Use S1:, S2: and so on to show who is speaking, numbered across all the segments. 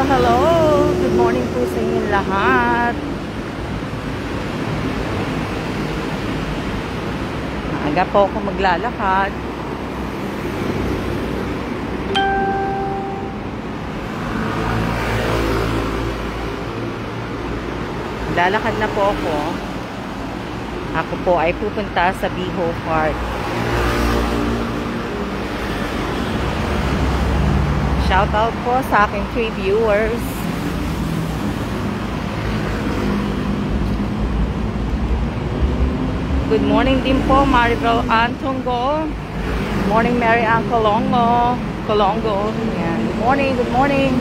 S1: hello! Good morning po sa inyong lahat. Aga po ako maglalakad. Lalakad na po ako. Ako po ay pupunta sa Biho Park. Shout out po sa aking 3 viewers. Good morning din po, Maribel Antongo. Good morning, Mary Ann Colongo. Yan. Good morning, good morning.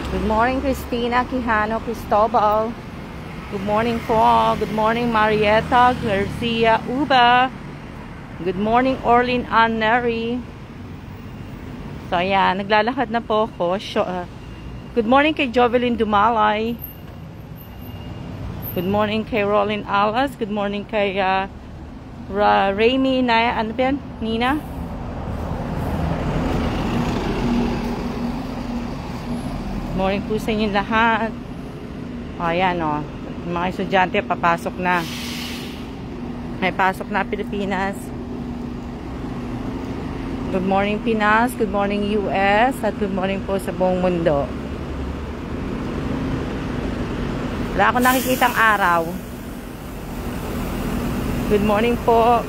S1: Good morning, Christina Quijano Cristobal. Good morning po. Good morning, Marietta Garcia Uba. Good morning, Orlin Ann Neri. So, ayan. Naglalakad na po ako. Good morning kay Jovelyn Dumalay. Good morning kay Rolin Alas. Good morning kay Raimi na, ano ba yan? Nina? Good morning po sa inyo lahat. O, ayan o. Mga estudyante, papasok na. May pasok na Pilipinas. Good morning Pinas, good morning US, at good morning po sa buong mundo. Wala akong nakikitang araw. Good morning po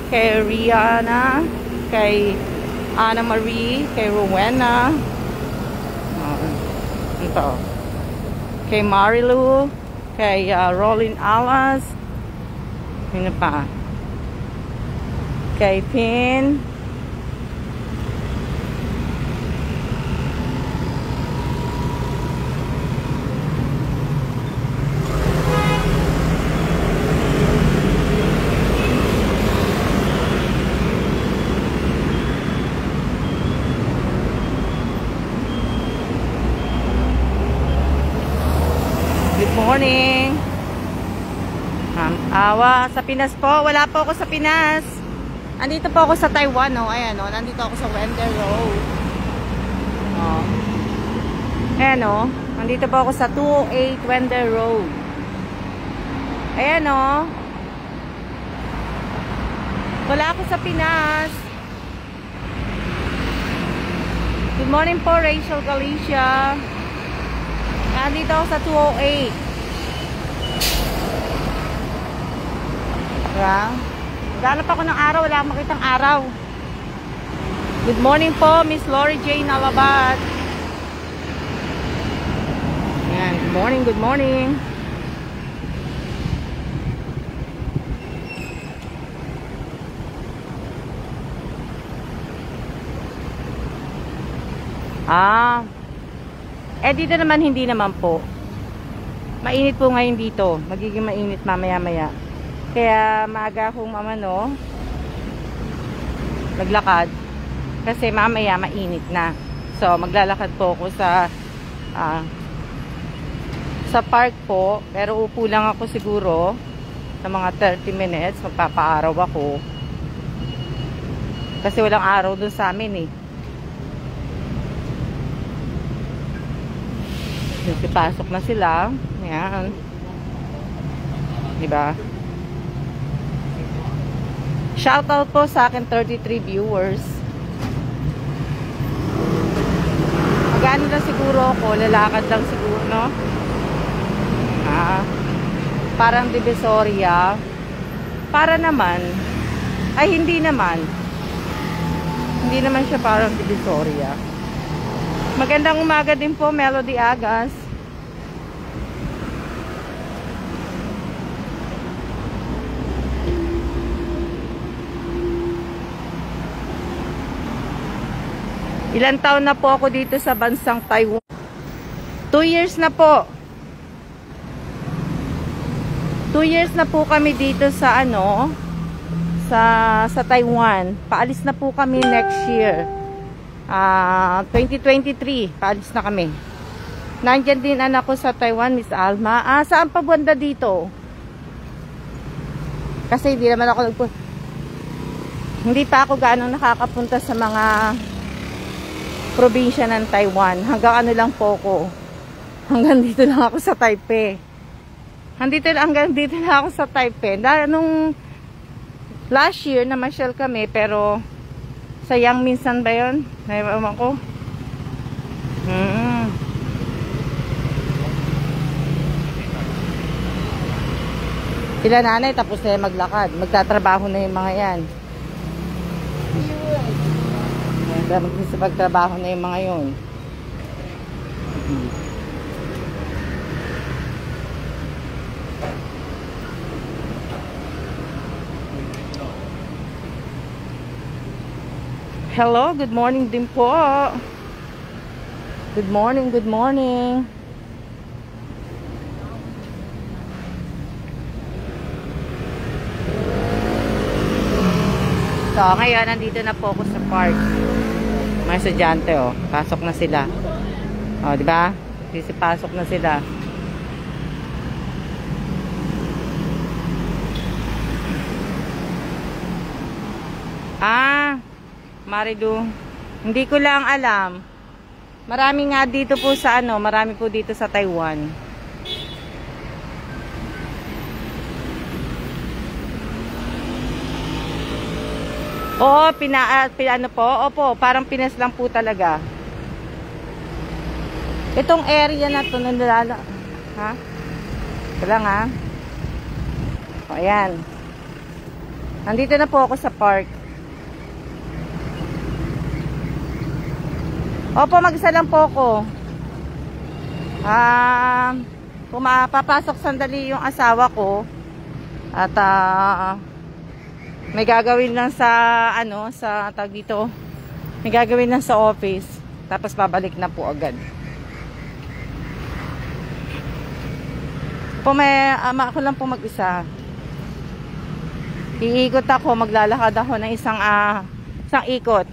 S1: kay Rihanna, kay Anna Marie, kay Rowena. Ito. Kay Marilu, kay Rolin Alas. Ano pa? Kay Pin. Morning. Sa Pinas po. Wala po ako sa Pinas. Andito po ako sa Taiwan, oh. Ayan, oh. Nandito ako sa Wender Road. Oh. Ayan, oh. Nandito po ako sa 208 Wender Road. Ayan, oh. Wala ako sa Pinas. Good morning po, Rachel Galicia. Nandito ako sa 208. Diba? Ganap ako ng araw. Wala akong makitang araw. Good morning po, Miss Lori Jane Alabat. Ayan. Good morning, good morning. Dito naman, hindi naman po. Mainit po ngayon dito. Magiging mainit mamaya-maya. Kaya maaga akong naglakad. Kasi mamaya mainit na. So, maglalakad po ako sa park po. Pero upo lang ako siguro sa mga 30 minutes. Magpapaaraw ako. Kasi walang araw dun sa amin eh. Pasok na sila. Ayan. Diba? Shoutout po sa akin 33 viewers. Magano na siguro ako. Lalakad lang siguro, no? Parang Divisoria. Para naman. Ay, hindi naman. Hindi naman siya parang Divisoria. Magandang umaga din po, Melody Agas. Ilang taon na po ako dito sa bansang Taiwan? 2 years na po. 2 years na po kami dito sa sa Taiwan. Paalis na po kami next year. 2023, paalis na kami. Nandyan din anak ko sa Taiwan, Miss Alma. Saan pa banda dito? Kasi hindi pa ako gaano nakakapunta sa mga probinsya ng Taiwan. Hanggang lang po ko. Hanggang dito lang ako sa Taipei. Hanggang dito lang ako sa Taipei. Dahil nung last year, namasyal kami, pero sayang minsan ba yun? Naiwaman ko. Sila nanay tapos na maglakad. Magtatrabaho na yung mga yan. Magtrabaho na yung mga yun. Hello, good morning din po. Good morning, good morning. So, ngayon, nandito na po ako sa park. Mga estudyante, oh. Pasok na sila. Oh, di ba? Pasok na sila. Maridu. Hindi ko lang alam. Marami nga dito po sa marami po dito sa Taiwan. Oo, opo, parang Pinas lang po talaga. Itong area na to, ha? Ito lang, ha? O, ayan. Nandito na po ako sa park. Opo, mag-isa lang po ako. Papasok sandali yung asawa ko. At, may gagawin lang sa tag dito. May gagawin lang sa office. Tapos babalik na po agad. Ako lang po mag-isa. Iikot ako, maglalakad ako ng isang ikot.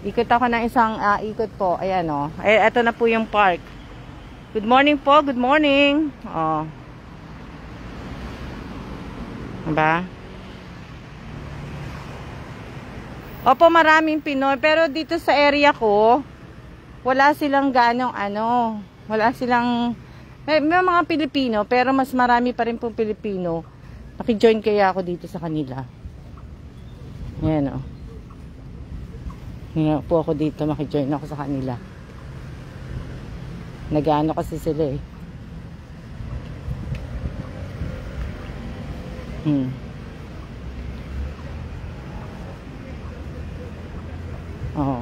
S1: Ikot ako ng isang ikot po. Ayan o. Ito na po yung park. Good morning po, good morning. Diba? Opo, maraming Pinoy. Pero dito sa area ko, wala silang wala silang, may mga Pilipino, pero mas marami pa rin pong Pilipino. Naki-join kaya ako dito sa kanila. Ayan o. Ngayon po ako dito, maki-join ako sa kanila. Nag-ano kasi sila eh. Oo.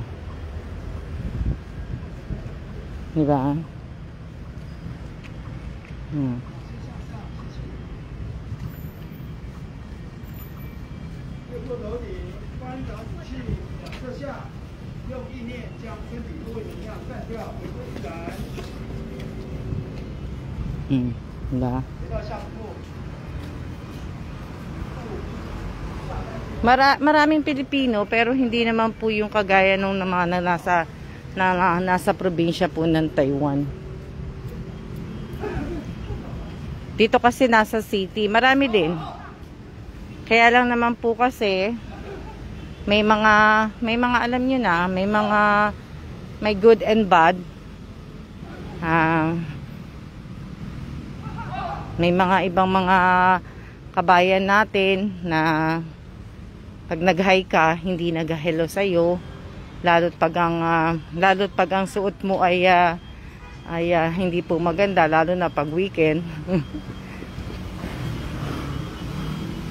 S1: Diba? Diba? Maraming Pilipino pero hindi naman po yung kagaya nung mga nasa probinsya po ng Taiwan. Dito kasi nasa city, marami din. Kaya lang naman po kasi may mga alam niyo na, may good and bad. May mga ibang mga kabayan natin na pag nag-hi ka, hindi nag-hello sa'yo. Lalo't pag ang suot mo ay hindi po maganda, lalo na pag weekend.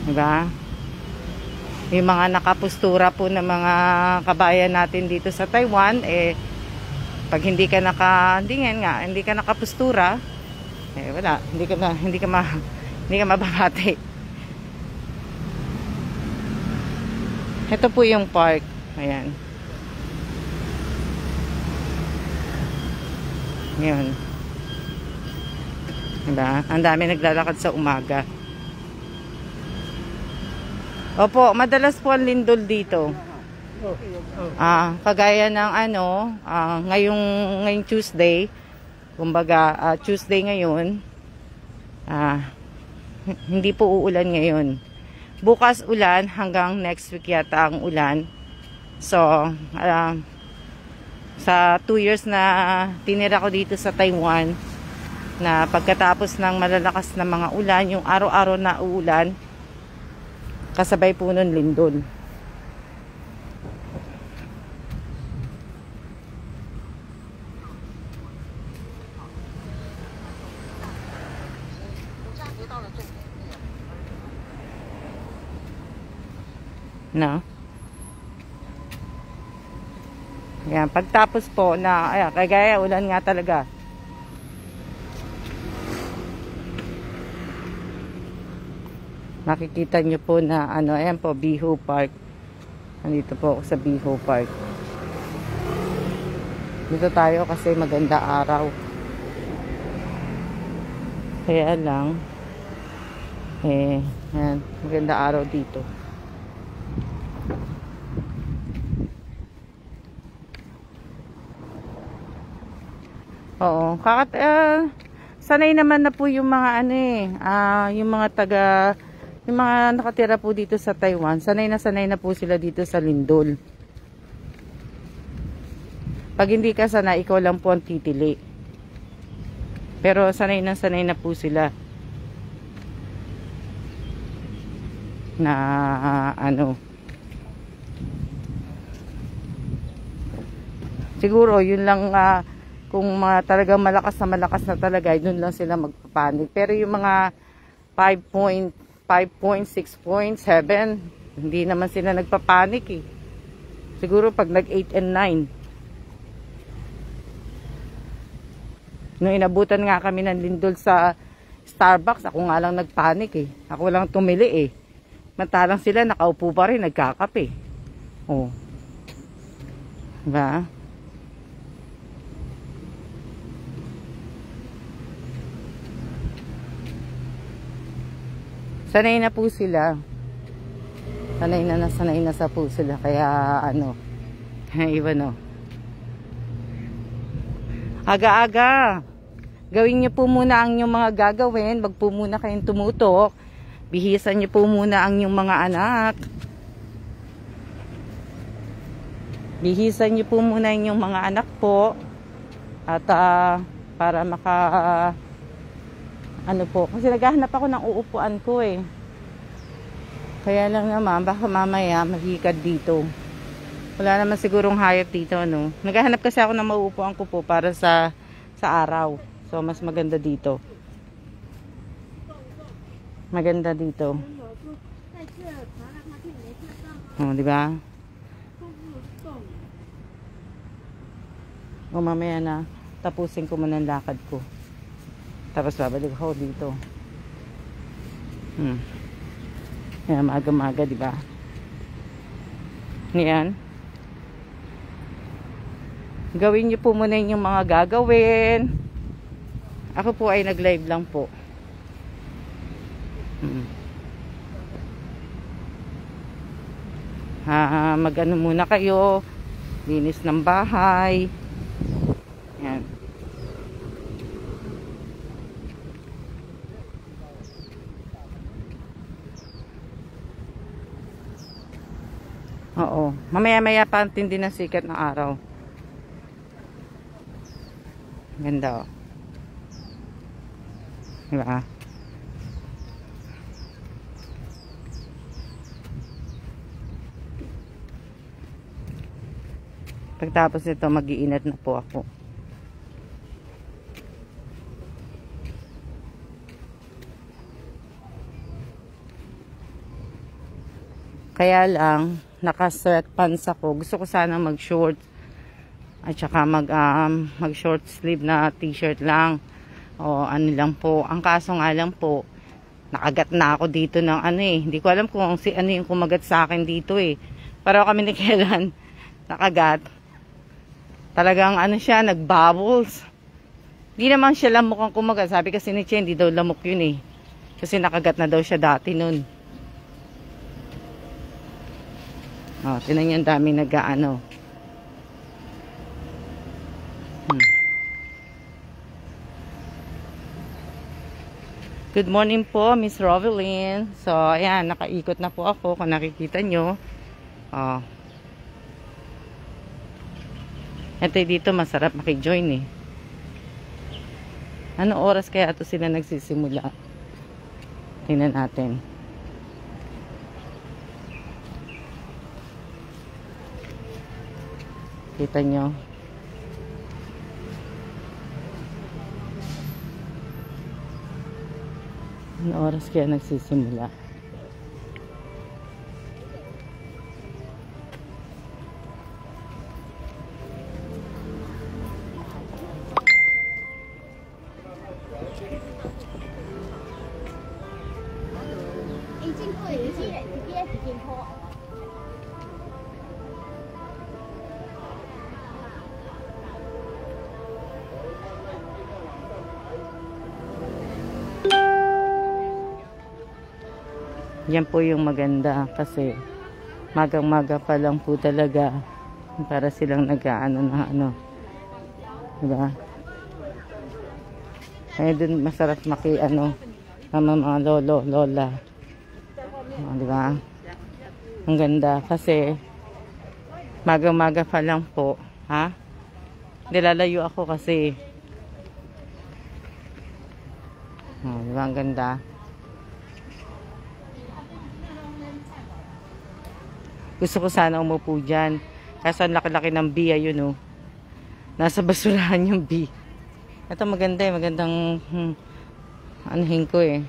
S1: Diba? Yung mga nakapustura po ng mga kabayan natin dito sa Taiwan, pag hindi ka nakapustura, wala, hindi ka mababati. Ito po yung park. Ayan. Ngayon. Diba? Ang dami naglalakad sa umaga. Opo, madalas po ang lindol dito. Kagaya ng ngayong Tuesday, kumbaga Tuesday ngayon, hindi po uulan ngayon. Bukas ulan, hanggang next week yata ang ulan. So, sa 2 years na tinira ko dito sa Taiwan, na pagkatapos ng malalakas na mga ulan, yung araw-araw na uulan, kasabay po nun lindol. No? Yan, pagtapos po na, kagaya ulan nga talaga. Makikita nyo po na ayan po, Biho Park. Nandito po ako sa Biho Park. Dito tayo kasi maganda araw. Kaya lang, yan, maganda araw dito. Oo, sanay naman na po yung mga yung mga nakatira po dito sa Taiwan. Sanay na po sila dito sa lindol. Pag hindi ka sanay, ikaw lang po ang titili. Pero sanay na po sila na siguro yun lang, kung talagang malakas na talaga, doon lang sila magpapanik. Pero yung mga 5.6.7, hindi naman sila nagpapanik eh. Siguro pag nag 8 and 9. Nung inabutan nga kami ng lindol sa Starbucks, ako nga lang nagpanik eh. Ako lang tumili eh. Mantalang sila nakaupo pa rin, nagkakape. Oh. Diba? Sanay na po sila. Sanay na sa po sila. Kaya iba no. Aga-aga. Gawin niyo po muna ang inyong mga gagawin. Wag po muna kayong tumutok. Bihisan niyo po muna ang inyong mga anak. Bihisan niyo po muna ang inyong mga anak po. At para po, kasi naghahanap ako ng uupuan ko eh. Kaya lang naman, baka mamaya mahikad dito. Wala naman sigurong hayop dito, no? Naghahanap kasi ako ng mauupuan ko po para sa araw. So, mas maganda dito. Maganda dito. Oh, di ba? O, mamaya na, tapusin ko muna ang lakad ko. Tapos babalik ako dito. Yan, maga-maga, di ba? Yan. Gawin niyo po muna yung mga gagawin. Ako po ay nag-live lang po. Mag-ano muna kayo. Linis ng bahay. Yan. Oo. Mamaya-maya pa tindi ng sikat ng araw. Ganda oh. Diba? Pagtapos ito, mag-iinat na po ako. Kaya lang, naka-sweatpants ako. Gusto ko sana mag-short at saka mag-short sleeve na t-shirt lang. O ano lang po. Ang kaso nga lang po, nakagat na ako dito ng Hindi ko alam kung ano yung kumagat sa akin dito eh. Pero kami ni Kailan, nakagat. Talagang siya, nag-bubbles. Hindi naman siya lamok ang kumagat. Sabi kasi ni Chen, hindi daw lamok yun eh. Kasi nakagat na daw siya dati nun. Oh, tinan niyo ang dami nag-aano. Good morning po, Miss Rovelyn. So, ayan, nakaikot na po ako kung nakikita nyo. Oh. Ito dito, masarap makijoin eh. Ano oras kaya ito sila nagsisimula? Tingnan natin. Kita nyo? Ano oras kaya nagsisimula? Yan po yung maganda kasi magang-maga pa lang po talaga para silang nag-aano na ano. Diba? Kaya dun masarap maki-ano sama mga lolo, lola. Diba? Ang ganda kasi magang-maga pa lang po. Ha? Nilalayo ako kasi diba? Ang ganda. Gusto ko sana umupo dyan. Kaso ang laki-laki ng bee, ayun oh. Nasa basurahan yung bee. Ito maganda eh. Magandang anuhin ko eh.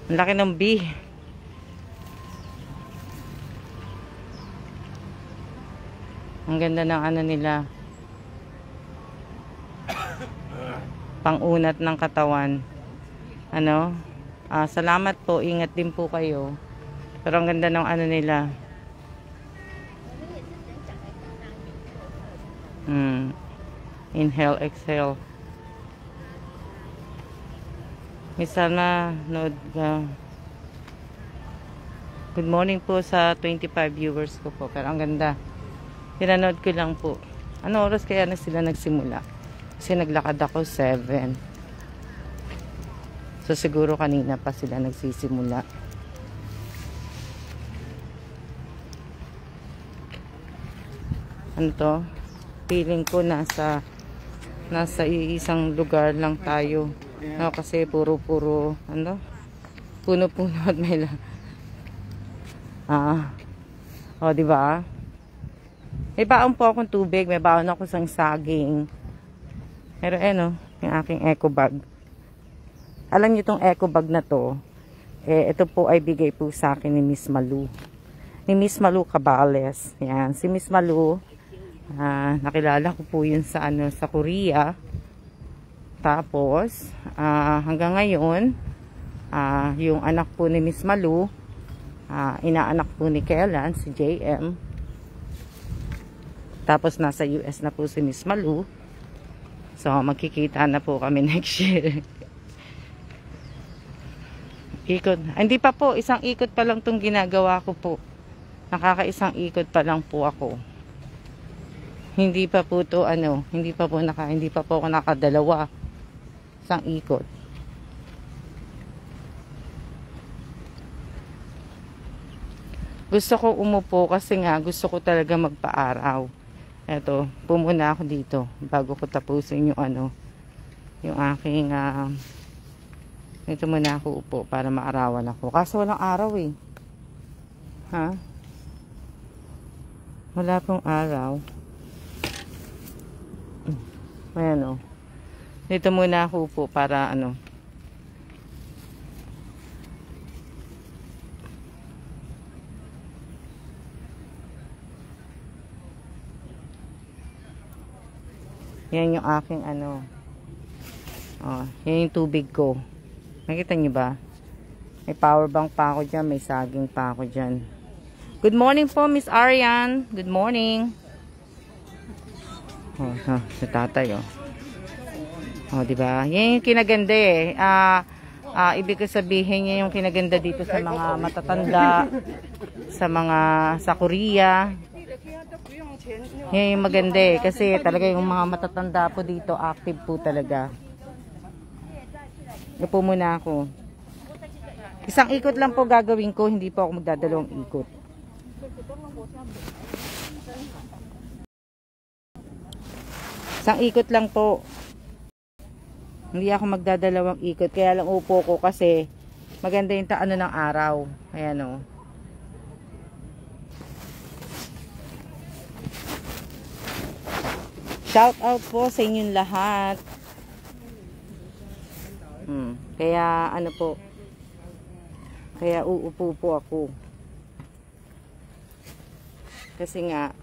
S1: Ang laki ng bee. Ang ganda ng ano nila. Pang-unat ng katawan. Ano? Salamat po. Ingat din po kayo. Pero ang ganda ng ano nila. Inhale, exhale. Misana, nod ka. Good morning po sa 25 viewers ko po. Pero ang ganda. Pinanood ko lang po. Ano oras kaya na sila nagsimula? Kasi naglakad ako 7. So, siguro kanina pa sila nagsisimula. Ano to? Feeling ko nasa isang lugar lang tayo. No, kasi puro-puro, ano? Puno-puno at may diba? May baon po akong tubig. May baon ako sang saging. Pero, yung aking eco bag. Alam niyo itong eco bag na to, ito po ay bigay po sa akin ni Miss Malu. Ni Miss Malu Cabales. Yan. Si Miss Malu, nakilala ko po yun sa, sa Korea. Tapos, hanggang ngayon, yung anak po ni Miss Malu, inaanak po ni Kellan, si JM. Tapos, nasa US na po si Miss Malu. So, magkikita na po kami next year. Ikot. Hindi pa po, isang ikot pa lang itong ginagawa ko po. Nakakaisang ikot pa lang po ako. Hindi pa po to hindi pa po ako nakadalawa. Isang ikot. Gusto ko umupo kasi nga gusto ko talaga magpa-araw. Eto, pumuna ako dito bago ko tapusin yung yung aking ito muna ako upo para maarawan ako. Kaso walang araw eh. Ha? Wala pong araw. Ayan o. Dito muna ako upo para Yan yung aking yan yung tubig ko. Nakita niyo ba? May power bank pa ako dyan. May saging pa ako dyan. Good morning po, Miss Arian. Good morning. Si tatay, diba? Yan yung kinaganda eh. Ibig sabihin niya yung kinaganda dito sa mga matatanda, sa Korea. Yan yung maganda eh. Kasi talaga yung mga matatanda po dito, active po talaga. Upo muna ako. Isang ikot lang po gagawin ko, hindi po ako magdadalawang ikot. Isang ikot lang po. Hindi ako magdadalawang ikot. Kaya lang upo ko kasi maganda yung taano ng araw. Ayan o. Shout out po sa inyong lahat. Kaya ano po. Kaya uupo po ako. Kasi nga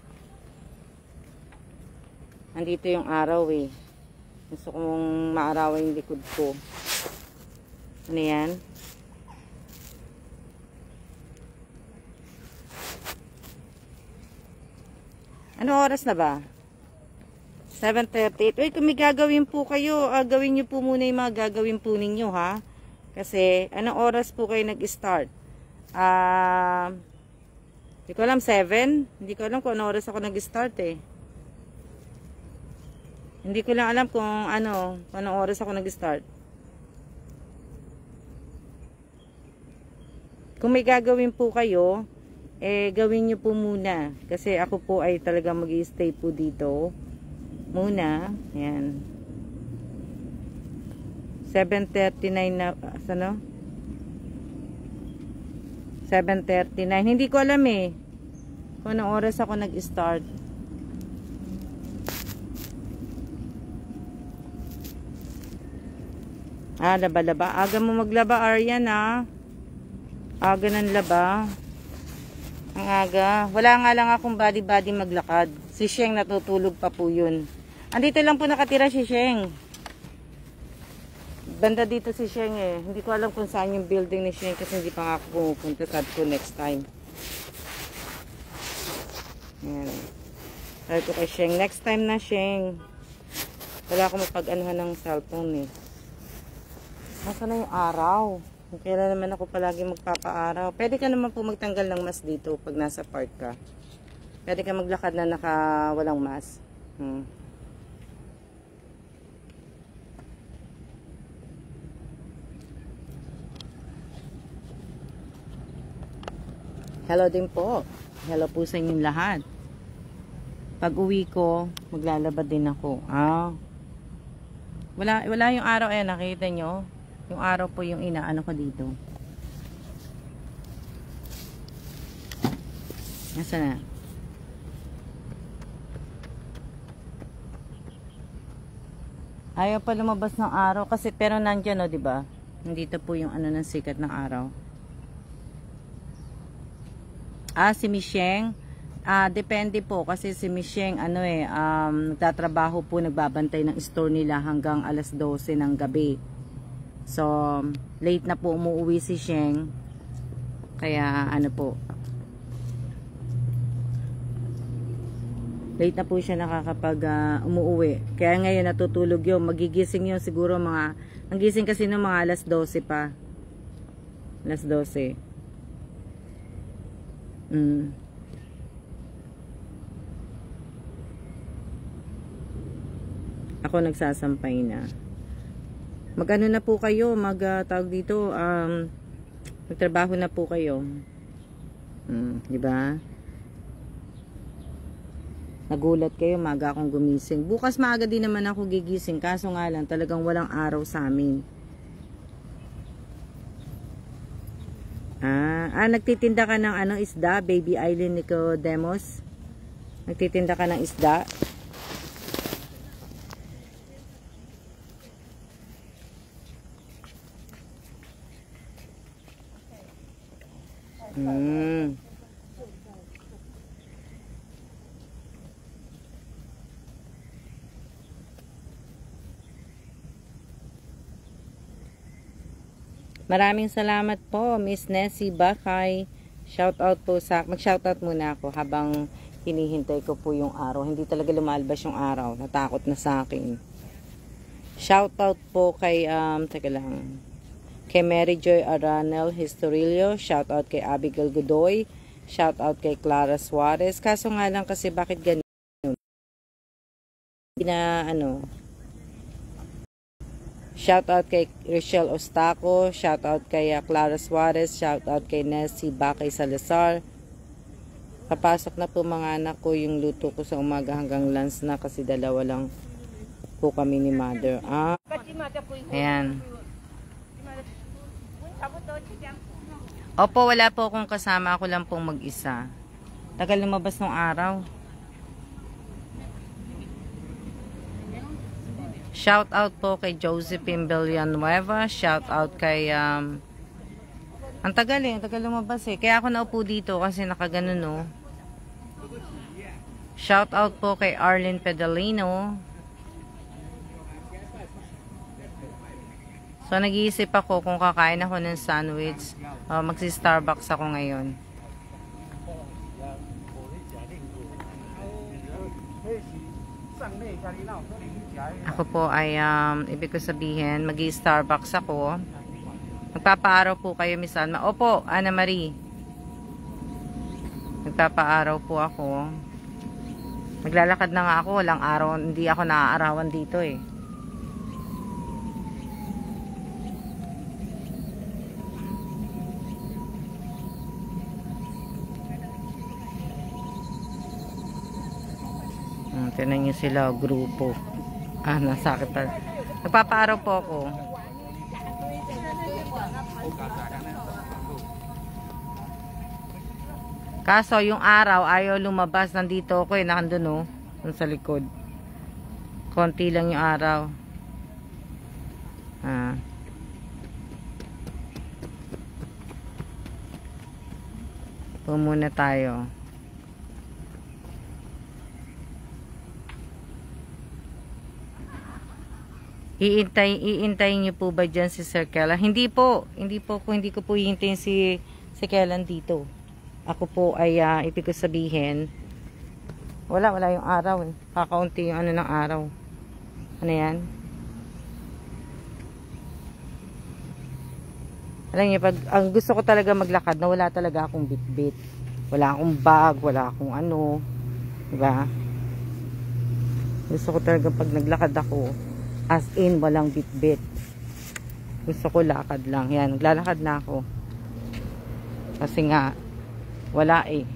S1: andito yung araw eh. Gusto kong maarawan yung likod ko. Ano yan? Ano oras na ba? 7:38. Uy, kung may gagawin po kayo, gawin nyo po muna yung mga gagawin po ninyo, ha? Kasi, anong oras po kayo nag-start? Hindi ko alam, 7? Hindi ko alam kung anong oras ako nag-start, eh. Hindi ko lang alam kung anong oras ako nag-start. Kung may gagawin po kayo, gawin nyo po muna. Kasi ako po ay talaga mag-i-stay po dito. Muna. Ayan. 7:39 na, ano? 7:39. Hindi ko alam eh. Kung anong oras ako nag-start. Laba-laba. Aga mo maglaba, Aryan, Aga ng laba. Ang aga. Wala nga lang akong body-body maglakad. Si Sheng natutulog pa po yun. Andito lang po nakatira si Sheng. Banda dito si Sheng eh. Hindi ko alam kung saan yung building ni Sheng kasi hindi pa nga ako pupunta. Sabi ko next time. Ayan. Sabi ko kay Sheng, next time na Sheng. Wala akong mapag-anuhan ng cellphone eh. Nasaan na yung araw? Kailan naman ako palagi magpapaaraw. Pwede ka naman po magtanggal ng mask dito pag nasa park ka. Pwede ka maglakad na walang mask. Hello din po. Hello po sa inyong lahat. Pag uwi ko, maglalaba din ako. Wala yung araw eh, nakita nyo? Yung araw po yung inaano ko dito. Nasaan na? Ayaw pa lumabas ng araw kasi pero nandiyan di ba? Nandito po yung ano ng sikat ng araw. Si Micheng, depende po kasi si Micheng nagtatrabaho po, nagbabantay ng store nila hanggang alas 12 ng gabi. So, late na po umuwi si Sheng. Kaya po. Late na po siya nakakapag umuwi. Kaya ngayon natutulog yun. Magigising yun siguro ang gising kasi ng mga alas 12 pa. Alas 12. Ako nagsasampay na. Mag-ano na po kayo, tawag dito, magtrabaho na po kayo. Di ba? Nagulat kayo, maaga akong gumising. Bukas maaga din naman ako gigising, kaso nga lang, talagang walang araw sa amin. Nagtitinda ka ng isda, Baby Island Nicodemos? Nagtitinda ka ng isda? Maraming salamat po, Miss Nessie Bakay. Shout out po mag-shout out muna ako habang hinihintay ko po yung araw. Hindi talaga lumalabas yung araw. Natakot na sa akin. Shout out po kay, teka lang. Kay Mary Joy Aranel Historillo, shout out kay Abigail Godoy, shout out kay Clara Suarez. Kaso nga lang kasi bakit ganun? Na ano, shout out kay Rochelle Ostaco, shout out kay Clara Suarez, shout out kay Nessie Bakay Salazar. Papasok na po mga anak ko yung luto ko sa umaga hanggang lunch na kasi dalawa lang po kami ni mother. Ayan. Opo, wala po akong kasama. Ako lang pong mag-isa. Tagal lumabas ng araw. Shout out po kay Josephine Villanueva. Shout out kay ang tagal lumabas eh. Kaya ako naupo dito kasi nakaganon no. Shout out po kay Arlene Pedalino. So nag-iisip ako kung kakain ako ng sandwich. Magsi-Starbucks ako ngayon. Ako po ay ibig ko sabihin, magi-Starbucks ako. Magpapaaraw po kayo, Miss Alma. Opo, Ana Marie. Magpapaaraw po ako. Maglalakad na nga ako, walang araw, hindi ako naaarawan dito eh. Tinan nyo sila, grupo. Nasakit pa. Nagpapaaraw po ako. Kaso yung araw ayaw lumabas. Nandito ako eh, nakandun dun sa likod. Konti lang yung araw. Pumuna tayo. Iintayin niyo po ba dyan si Sir Kellan? Hindi po. Hindi ko po iintayin si Kellan dito. Ako po ay ibig ko sabihin, wala yung araw eh. Kakaunti yung ano ng araw. Ano yan? Alam niyo, ang gusto ko talaga maglakad na wala talaga akong bitbit. Wala akong bag, wala akong ano. Diba? Gusto ko talaga pag naglakad ako, as in, walang bitbit. Gusto ko lakad lang. Yan, naglalakad na ako. Kasi nga, wala eh.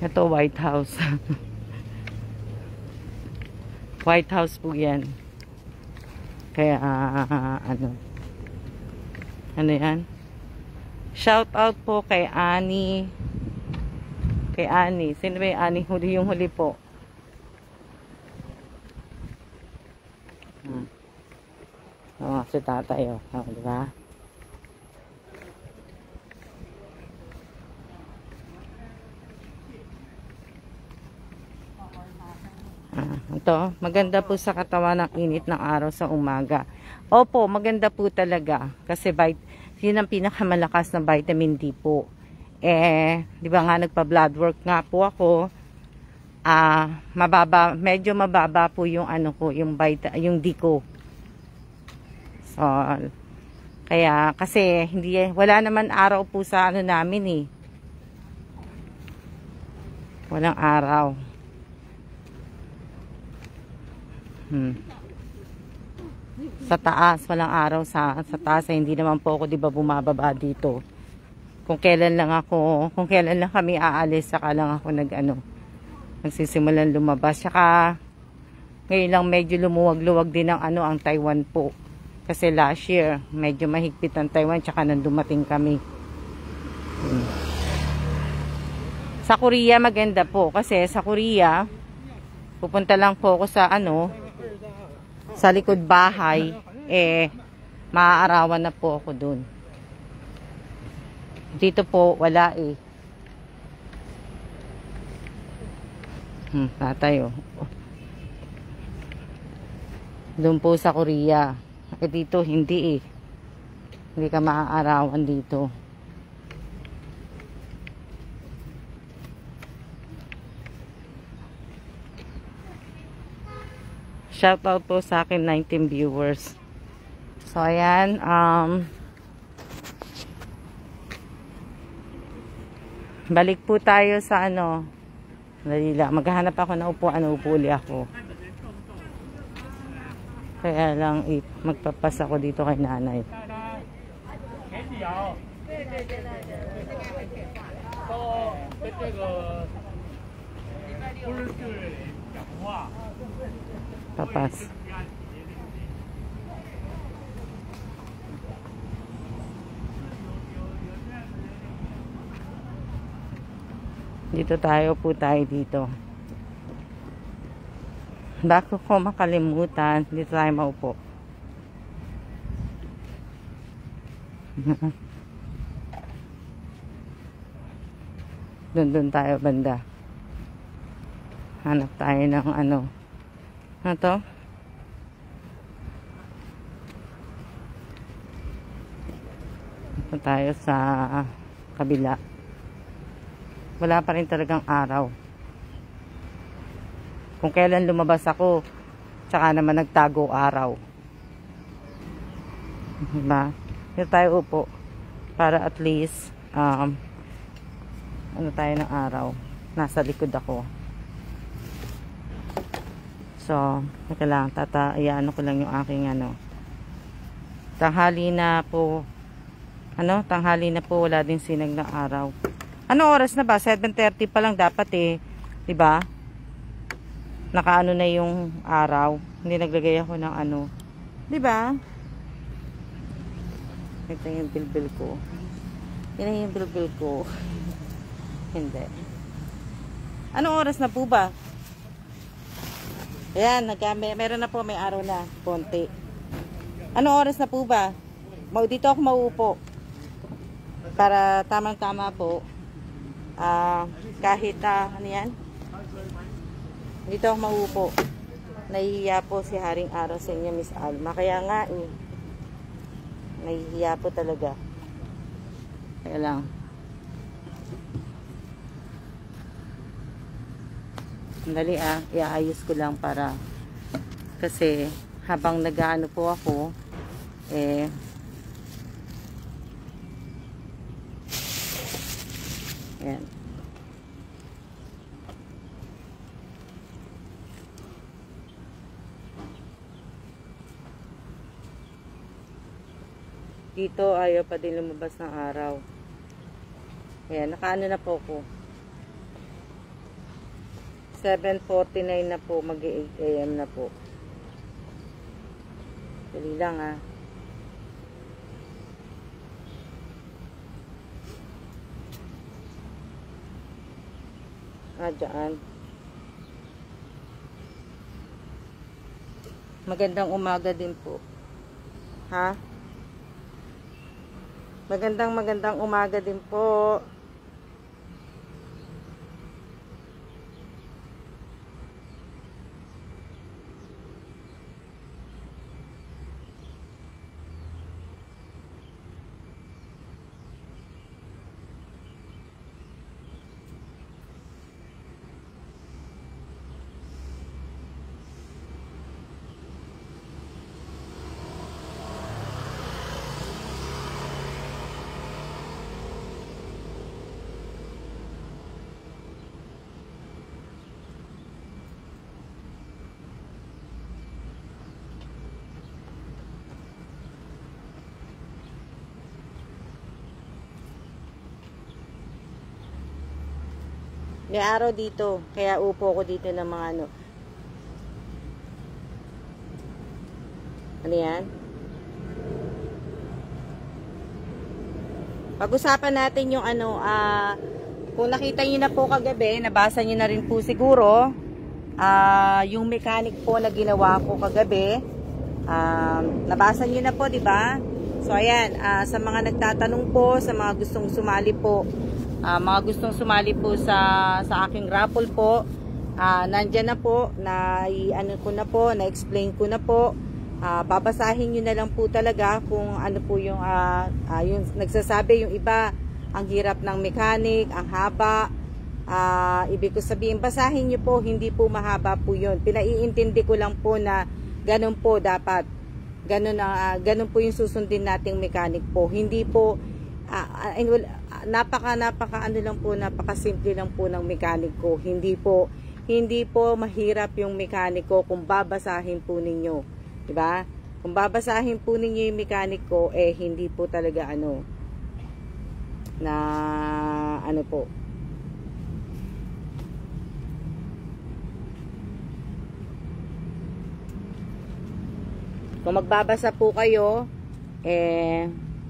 S1: Ito, White House. White House po yan. Kaya, ano yan? Shout out po kay Annie. Kay Annie. Sino ba yung Annie? Yung huli po. Si tatay diba? Ito, maganda po sa katawan ng init ng araw sa umaga. Opo, maganda po talaga. Kasi yun ang pinakamalakas na vitamin D po. Di ba nga nagpa-blood work nga po ako. Medyo mababa po yung ano ko, yung D ko. So, kaya kasi wala naman araw po sa ano namin eh. Walang araw. Sa taas, walang araw sa taas. Hindi naman po ako, di ba, bumababa dito. Kung kailan lang kami aalis, saka lang ako nagsisimulan lumabas. Saka, ngayon lang medyo lumuwag-luwag din ang Taiwan po. Kasi last year, medyo mahigpit ang Taiwan, tsaka nang dumating kami. Sa Korea, maganda po. Kasi sa Korea, pupunta lang po ako sa likod bahay, maaarawan na po ako dun. Dito po, wala eh. Tatay Doon po sa Korea. Dito, hindi eh. Hindi ka maaarawan dito. Shoutout po sa akin 19 viewers. So ayan, balik po tayo sa ano. Dali lang, maghahanap ako ng upuan, upuli ako. Kaya lang magpapas ako dito kay nanay. Papas. Dito po tayo dito. Bago ko makalimutan, dito tayo maupo. Doon tayo banda. Hanap tayo ng ano. Ano to? Dito tayo sa kabila. Wala pa rin talagang araw. Kung kailan lumabas ako, tsaka naman nagtago araw. Diba? Dito tayo upo. Para at least, ano tayo ng araw. Nasa likod ako. So, teka lang, iyaano ko lang yung aking ano. Tanghali na po, wala din sinag na araw. Ano oras na ba? 7:30 pa lang dapat eh. 'Di ba? Nakaano na yung araw. Hindi naglagay ako ng ano. 'Di ba? Ito yung bilbil ko. Yan yung bilbil ko. Hindi. Anong oras na po ba? Ayan, meron na po, may araw na. Konti. Anong oras na po ba? Dito ako mauupo. Para tamang-tama po. Kahit ano yan, dito ako mauupo. Nahihiya po si Haring Araw sa inyo, Miss Alma. Kaya nga nahihiya po talaga. Kaya lang, dali iaayos ko lang para, kasi habang nag-aano po ako ayan. Dito ayaw pa din lumabas ng araw. Ayan, nakaano na po ko. 7:49 na po, mag-8 AM na po. Dali lang dyan. Magandang umaga din po. Ha? Magandang umaga din po. May araw dito, kaya upo ko dito ng mga ano. Ano yan? Pag-usapan natin yung ano, kung nakita niyo na po kagabi, nabasa niyo na rin po siguro, yung mechanic po na ginawa ko kagabi, nabasa niyo na po, di ba? So ayan, sa mga nagtatanong po, sa mga gustong sumali po, sa aking raffle po, nandyan na po, na-explain ko na po. Babasahin nyo na lang po talaga kung ano po yung nagsasabi yung iba, ang hirap ng mechanic, ang haba, Ibig ko sabihin, basahin nyo po, hindi po mahaba po yun. Pinaiintindi ko lang po na ganun po dapat. Ganun po yung susundin nating mechanic po. Hindi po, napaka ano lang po, napakasimple lang po ng mekaniko. Hindi po mahirap yung mekaniko kung babasahin po ninyo. Diba? Kung babasahin po ninyo yung mekaniko, hindi po talaga po. Kung magbabasa po kayo,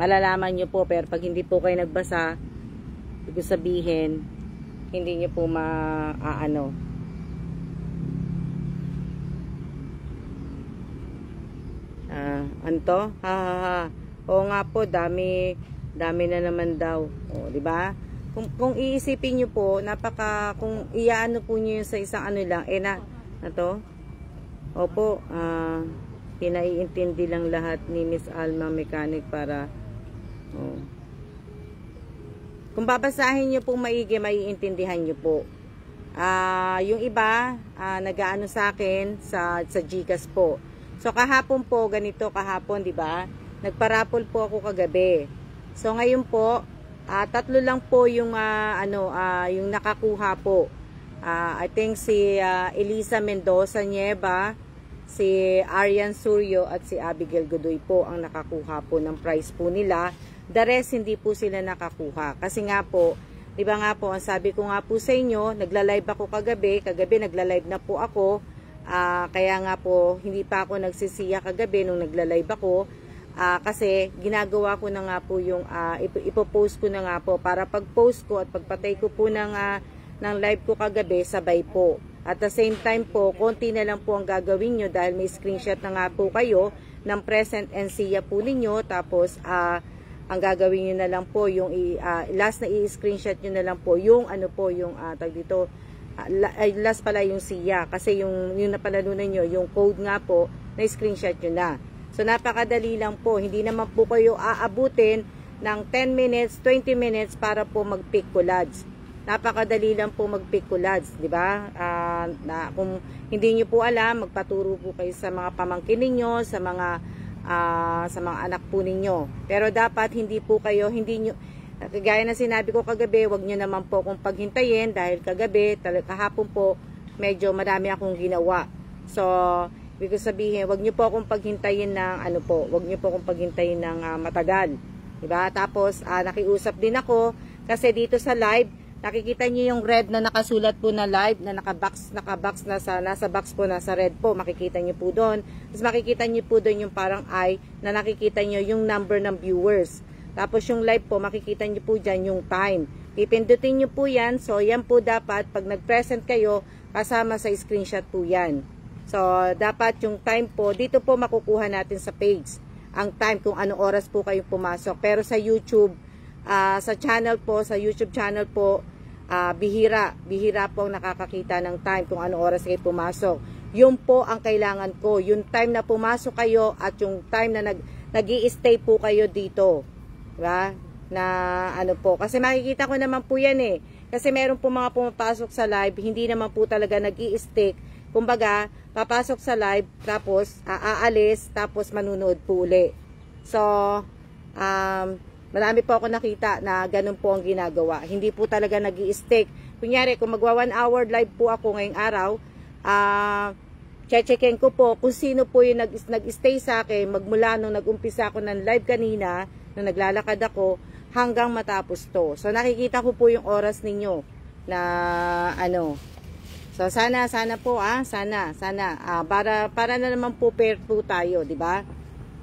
S1: malalaman nyo po. Pero pag hindi po kayo nagbasa, ibig sabihin, hindi nyo po Oo nga po, dami na naman daw. O, di ba? Kung iisipin nyo po, kung iyaano po nyo yun sa isang lang, na to? Opo, pinaiintindi lang lahat ni Miss Alma Mechanic para kung babasahin nyo po maigi, maiintindihan nyo po. Yung iba nag-aano sa akin sa Gcash po. So kahapon po, ganito kahapon, di ba? Nagparapol po ako kagabi. So ngayon po, 3 lang po yung yung nakakuha po. I think si Elisa Mendoza Nieva, si Arian Suryo at si Abigail Godoy po ang nakakuha po ng prize po nila. The rest hindi po sila nakakuha. Kasi nga po, di ba nga po, ang sabi ko nga po sa inyo, nagla-live ako kagabi nagla-live na po ako. Kaya nga po, hindi pa ako nagsisiya kagabi nung nagla-live ako. Kasi ginagawa ko na nga po yung, ipopost ko na nga po para pag-post ko at pagpatay ko po ng live ko kagabi, sabay po. At the same time po, konti na lang po ang gagawin nyo dahil may screenshot na nga po kayo ng present and siya po ninyo. Tapos, ang gagawin nyo na lang po, yung last na i-screenshot nyo na lang po, yung last pala yung siya. Kasi yung napalalunan nyo, yung code nga po, na screenshot nyo na. So, napakadali lang po. Hindi naman po kayo aabutin ng 10 minutes, 20 minutes para po mag-pick collage. Napakadali lang po mag-pick collage, di ba? Kung hindi niyo po alam, magpaturo po kayo sa mga pamangkin ninyo, sa mga anak po ninyo. Pero dapat hindi niyo, gaya na sinabi ko kagabi, wag niyo naman po kung paghintayin dahil kahapon po, medyo marami akong ginawa. So, ibig sabihin, wag niyo po akong paghintayin ng matagal. Di ba? Tapos, nakiusap din ako kasi dito sa live, nakikita niyo yung red na nakasulat po na live, na nasa box po, nasa red po, makikita niyo po doon. Tapos makikita niyo po doon yung parang I, na nakikita niyo yung number ng viewers. Tapos yung live po, makikita niyo po dyan yung time. Pipindutin niyo po yan, so yan po dapat, pag nag-present kayo, kasama sa screenshot po yan. So, dapat yung time po, dito po makukuha natin sa page. Ang time, kung anong oras po kayong pumasok. Pero sa YouTube, sa YouTube channel po, bihira po ang nakakakita ng time kung anong oras kayo pumasok. Yun po ang kailangan ko, yung time na pumasok kayo at yung time na nag-i-stay po kayo dito, diba? Kasi makikita ko naman po yan kasi meron po mga pumapasok sa live, hindi naman po talaga nag-i-stick. Kumbaga, papasok sa live, tapos aalis, tapos manunood po uli. So, marami po ako nakita na ganun po ang ginagawa. Hindi po talaga nag-i-stick. Kunyari, kung magwa 1 hour live po ako ngayong araw, checkin ko po kung sino po yung nag-stay sa akin magmula nung nag-umpisa ako ng live kanina, nung naglalakad ako, hanggang matapos to. So, nakikita ko po yung oras ninyo na So, sana po, sana. Para na naman po fair po tayo, di ba?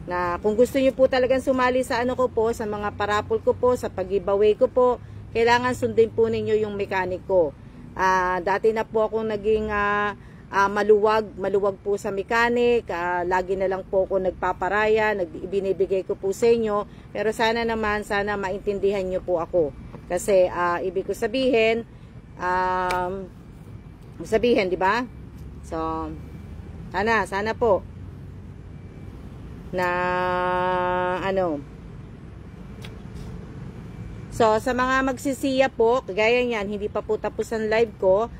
S1: Na kung gusto niyo po talagang sumali sa ko po, sa mga parapol ko po, sa pag-giveaway ko po, kailangan sundin po ninyo yung mekaniko. Dati na po akong naging maluwag po sa mechanic, lagi na lang po ako nagpaparaya, binibigay ko po sa inyo, pero sana maintindihan nyo po ako. Kasi ibig ko sabihin, di ba? So, sana po na So, sa mga magsisiya po, kagaya niyan, hindi pa po tapos ang live ko.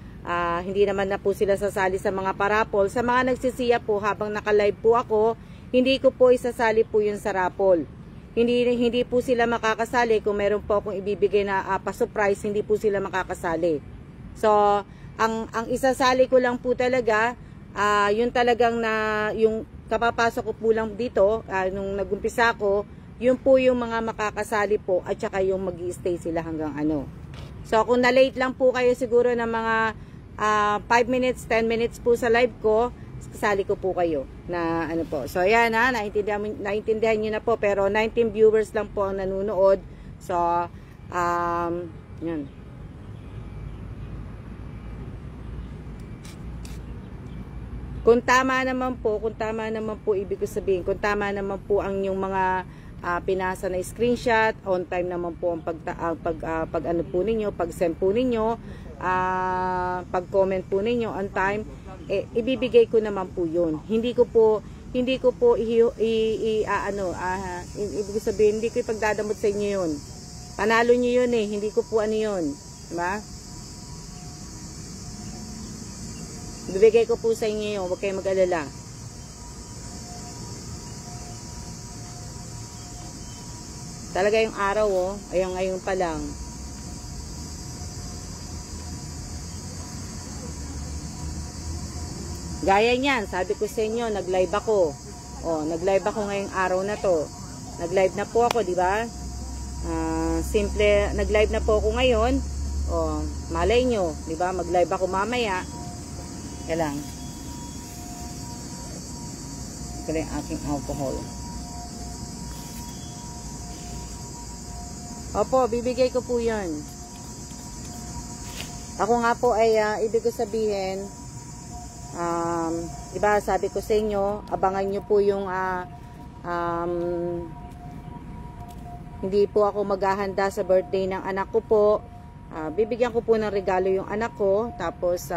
S1: Hindi naman na po sila sasali sa mga parapol. Sa mga nagsisiya po, habang naka-live po ako, hindi ko po isasali po yun sa raffle. Hindi po sila makakasali. Kung meron po akong ibibigay na pa-surprise, hindi po sila makakasali. So, ang isasali ko lang po talaga, yun talagang yung kapapasok ko po lang dito, nung nagumpisa ko, yun po yung mga makakasali po at saka yung mag-i-stay sila hanggang ano. So, kung na-late lang po kayo siguro ng mga 5 minutes, 10 minutes po sa live ko, kasali ko po kayo na ano po. So, ayan naintindihan nyo na po. Pero 19 viewers lang po ang nanonood. So, yan. Kung tama naman po, ibig ko sabihin, kung tama naman po ang yung mga pinasa na screenshot, on time naman po ang pag ano po ninyo, pag-send po ninyo, pag-comment po ninyo on time, ibibigay ko naman po yun. Hindi ko po ibig sabihin, hindi ko ipagdadamot sa inyo yun. Panalo nyo yun hindi ko po ano yun. Diba? Ibibigay ko po sa inyo yun, huwag kayong mag-alala. Talaga yung araw ayun ngayon pa lang. Gaya niyan, sabi ko sa inyo, nag-live ako. Nag-live ako ngayong araw na to. Nag-live na po ako, di ba? Simple, nag-live na po ako ngayon. Malay nyo, di ba? Mag-live ako mamaya. Kaya lang. Ito yung aking alcohol. Opo, bibigay ko po yun. Ako nga po ay, ibig ko sabihin, diba sabi ko sa inyo, abangan nyo po yung, hindi po ako maghahanda sa birthday ng anak ko po. Bibigyan ko po ng regalo yung anak ko, tapos,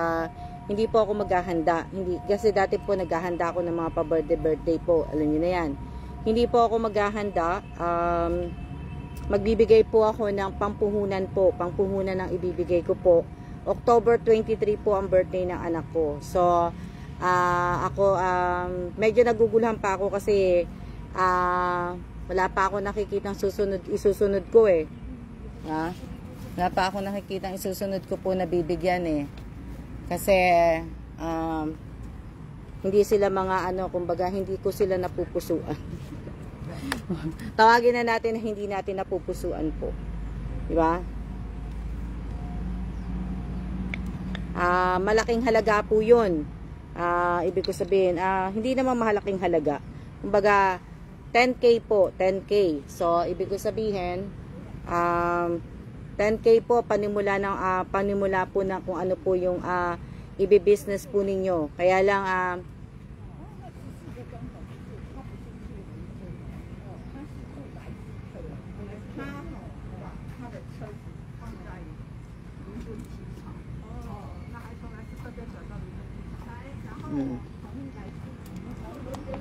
S1: hindi po ako maghahanda. Kasi dati po naghahanda ako ng mga pa-birthday po. Alam nyo na yan. Hindi po ako maghahanda. Magbibigay po ako ng pampuhunan po. Pampuhunan ang ibibigay ko po. October 23 po ang birthday ng anak ko. So, ako, medyo naguguluhan pa ako kasi wala pa ako nakikitang isusunod ko Wala pa ako nakikitang isusunod ko po na bibigyan Kasi, hindi sila mga kumbaga, hindi ko sila napupusuan. Tawagin na natin na hindi natin napupusuan po. Diba? Malaking halaga po yun. Ibig ko sabihin, hindi naman mahalaking halaga. Kumbaga, 10K po, 10K. So, ibig ko sabihin, 10K po, panimula po na kung ano po yung ibi-business po ninyo. Kaya lang,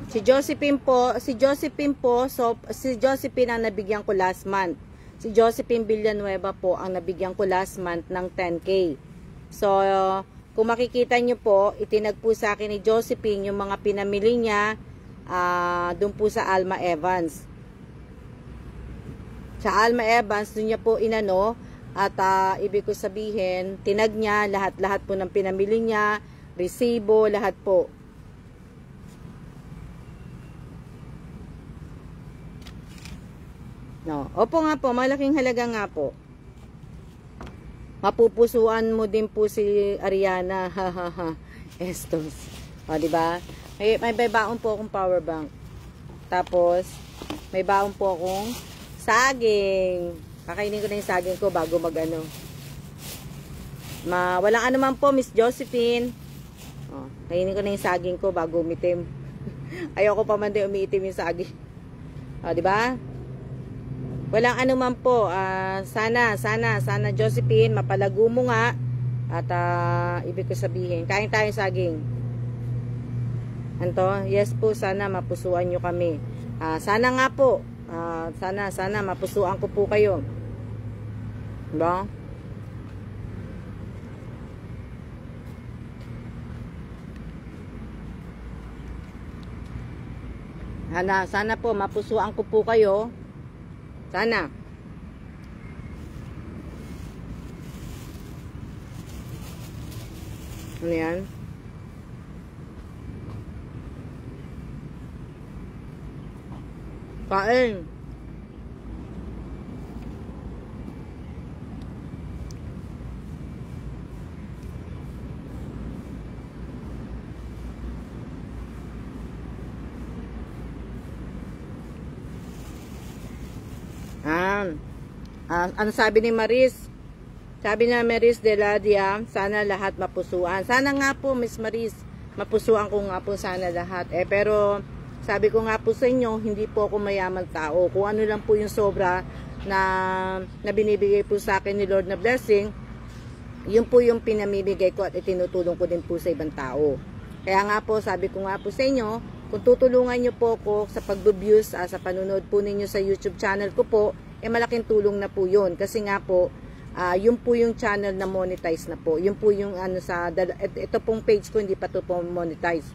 S1: si Josephine ang nabigyan ko last month. Si Josephine Villanueva po ang nabigyan ko last month ng 10K. So, kung makikita nyo po, itinag po sa akin ni Josephine yung mga pinamili niya doon po sa Alma Evans. Sa Alma Evans, doon niya po inano at ibig ko sabihin, tinag niya lahat-lahat po ng pinamili niya, resibo, lahat po. No. Opo nga po, malaking halaga nga po. Mapupusuan mo din po si Ariana. Estos. Di ba? May baon po akong power bank. Tapos, may baon po akong saging. Kakainin ko na yung saging ko bago mag-ano. Walang ano man po, Miss Josephine. Kainin ko na yung saging ko bago umitim. Ayoko pa man din umiitim yung saging. Di ba? Walang ano man po. Sana Josephine, mapalago mo nga. At ibig ko sabihin, kain tayo saging. Anto? Yes po, sana mapusuan nyo kami. Sana nga po. Sana mapusuan ko po kayo. Diba? Sana po mapusuan ko po kayo. Sana. Ano yan? Kain. Ano sabi ni Maris? Sabi na Maris de Ladia, sana lahat mapusuan. Sana nga po, Miss Maris, mapusuan ko nga po sana lahat. Pero sabi ko nga po sa inyo, hindi po ako mayaman tao. Kung ano lang po yung sobra na binibigay po sa akin ni Lord na blessing, yun po yung pinamimigay ko at itinutulong ko din po sa ibang tao. Kaya nga po, sabi ko nga po sa inyo, kung tutulungan nyo po ako sa pag-views, sa panunod po ninyo sa YouTube channel ko po, malaking tulong na po yun. Kasi nga po, yun po yung channel na monetize na po. Yun po yung ito pong page ko, hindi pa to po monetize.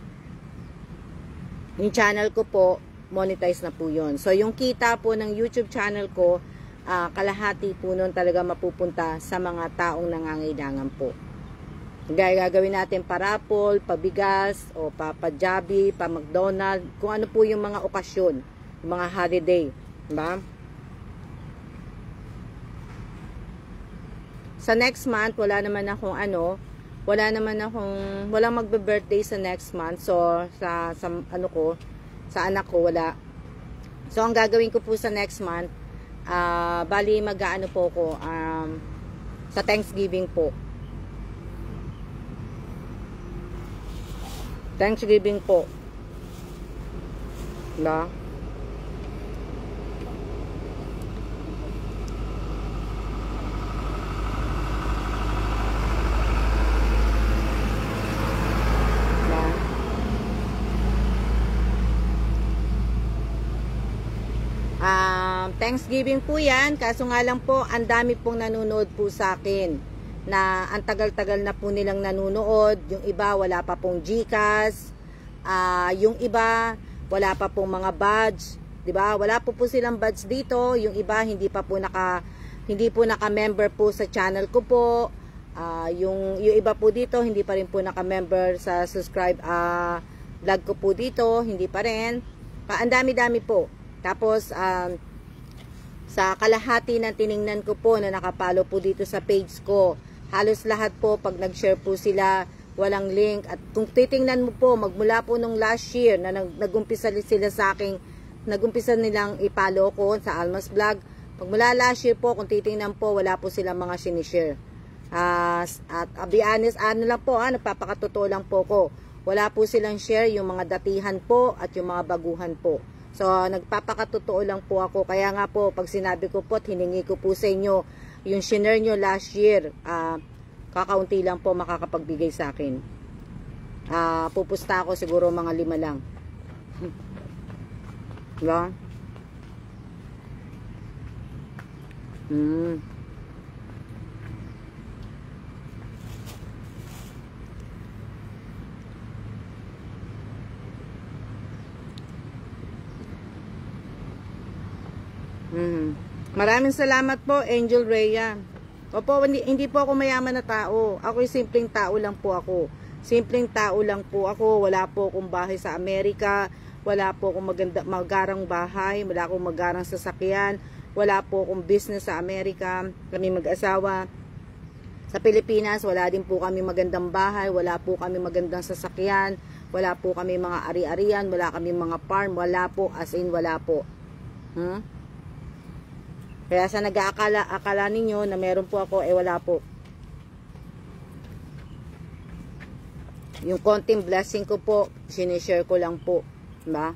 S1: Yung channel ko po, monetize na po yun. So, yung kita po ng YouTube channel ko, kalahati po nun talaga mapupunta sa mga taong nangangailangan po. Gagawin natin parapol, pabigas, o pa-Jollibee, pa-McDonald's, kung ano po yung mga okasyon, yung mga holiday. Diba? Sa next month, walang magbe-birthday sa next month. So, sa anak ko, wala. So, ang gagawin ko po sa next month, bali mag-aano po ko, sa Thanksgiving po. Thanksgiving po. Diba? Thanksgiving po yan, kaso nga lang po, ang dami pong nanonood po sa akin, na ang tagal-tagal na po nilang nanonood, yung iba wala pa pong GCash, yung iba wala pa pong mga badge, di ba? Wala po silang badge dito, yung iba hindi po naka-member po sa channel ko po, yung iba po dito hindi pa rin po naka-member sa subscribe vlog ko po dito, hindi pa rin. Ang dami-dami po. Tapos, sa kalahati ng tiningnan ko po na nakapalo po dito sa page ko, halos lahat po pag nag-share po sila, walang link. At kung titingnan mo po, magmula po nung last year na nag-umpisa sila sa akin, nag-umpisa nilang ipalo ko sa Almas Vlog, magmula last year po, kung titingnan po, wala po silang mga sinishare. At be honest, lang po, nagpapakatotoo lang po ko. Wala po silang share yung mga datihan po at yung mga baguhan po. So, nagpapakatotoo lang po ako. Kaya nga po, pag sinabi ko po at hiningi ko po sa inyo, yung share nyo last year, kakaunti lang po makakapagbigay sa akin. Pupusta ako siguro mga 5 lang. Diba? Maraming salamat po, Angel Rhea. Opo, hindi po ako mayaman na tao. Ako'y simpleng tao lang po ako. Simpleng tao lang po ako. Wala po akong bahay sa Amerika. Wala po akong magarang bahay. Wala akong magarang sasakyan. Wala po akong business sa Amerika. Kami mag-asawa. Sa Pilipinas, wala din po kami magandang bahay. Wala po kami magandang sasakyan. Wala po kami mga ari-arian. Wala kami mga farm. Wala po, as in wala po. Kaya sa nag-aakala ninyo na meron po ako, wala po. Yung konting blessing ko po, sinishare ko lang po. Diba?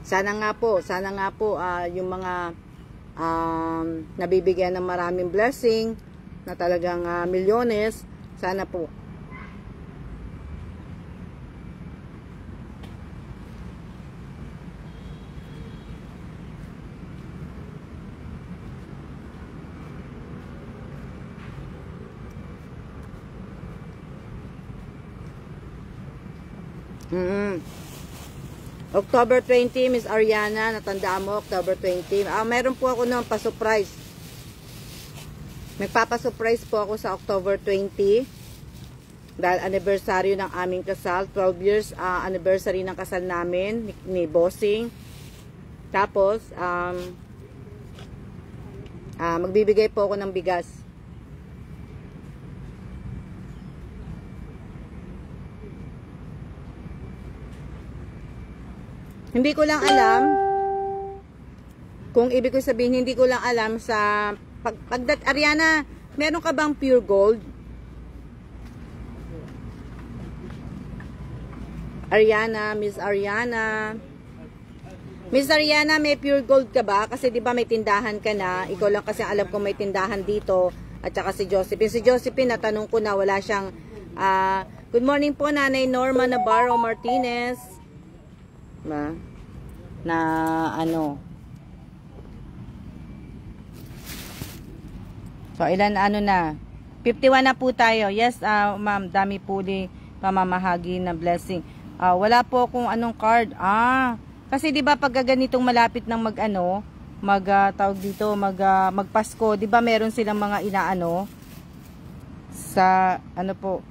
S1: Sana nga po, yung mga nabibigyan ng maraming blessing, na talagang milyones, sana po.
S2: October 20, Miss Ariana, natandaan mo, October 20. Meron po ako noon pa-surprise. Magpapa-surprise po ako sa October 20. Dahil anniversary ng aming kasal. 12 years anniversary ng kasal namin ni Bossing. Tapos, magbibigay po ako ng bigas. Hindi ko lang alam kung ibig ko sabihin, hindi ko lang alam sa Ariana, meron ka bang pure gold? Ariana, Miss Ariana. Miss Ariana, may pure gold ka ba? Kasi di ba may tindahan ka na. Ikaw lang kasi alam ko may tindahan dito. At saka si Josephine. Si Josephine, natanong ko na wala siyang good morning po, Nanay Norma Navarro Martinez. Na ano. So, ilan na? 51 na po tayo. Yes, ma'am, dami po di pamamahagi na blessing. Wala po kung anong card. Kasi 'di ba pag ganitong malapit ng tawag dito, magpasko, 'di ba meron silang mga inaano sa ano po.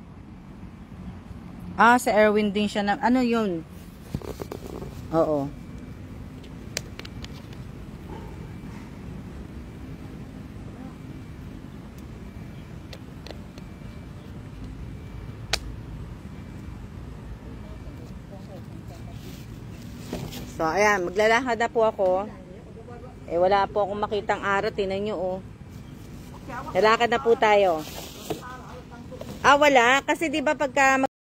S2: Sa Erwin din siya na ano 'yun? Oo. So, ayan, maglalakad na po ako. Wala po akong makitang araw. Tingnan nyo, oh. Lalakad na po tayo. Wala. Kasi, di ba, pagka